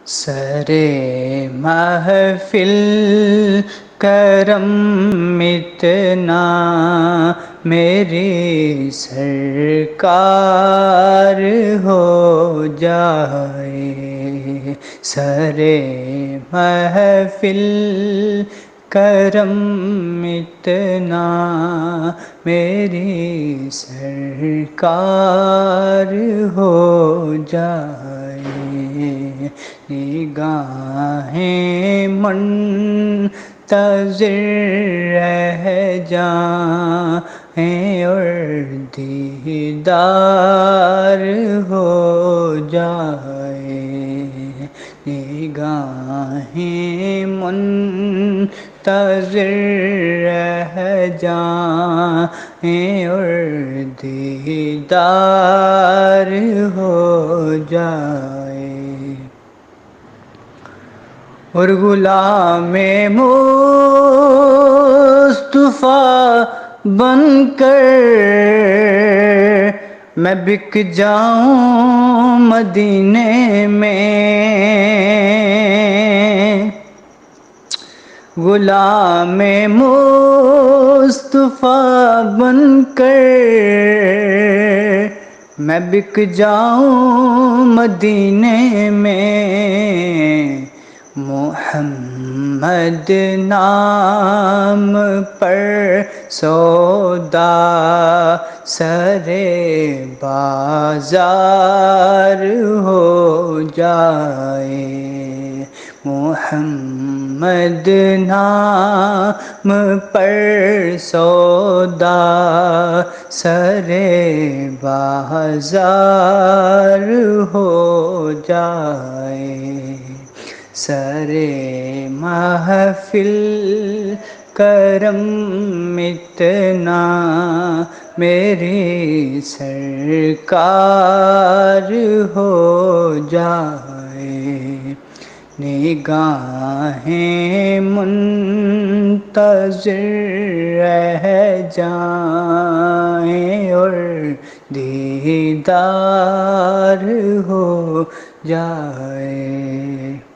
سرے محفل کرم اتنا میری سرکار ہو جائے، سرے محفل کرم اتنا میری سرکار ہو جائے، نگاہیں منتظر رہ جائیں اور دیدار ہو جائے، نگاہیں منتظر رہ جائیں اور دیدار ہو جائے، اور غلام مصطفیٰ بن کر میں بک جاؤں مدینے میں، غلام مصطفیٰ بن کر میں بک جاؤں مدینے میں، محمد نام پر سودا سرے بازار ہو جائے، محمد نام پر سودا سرے بازار ہو جائے، سرے محفل کرم اتنا میری سرکار ہو جائے، نگاہیں منتظر رہ جائیں اور دیدار ہو جائے۔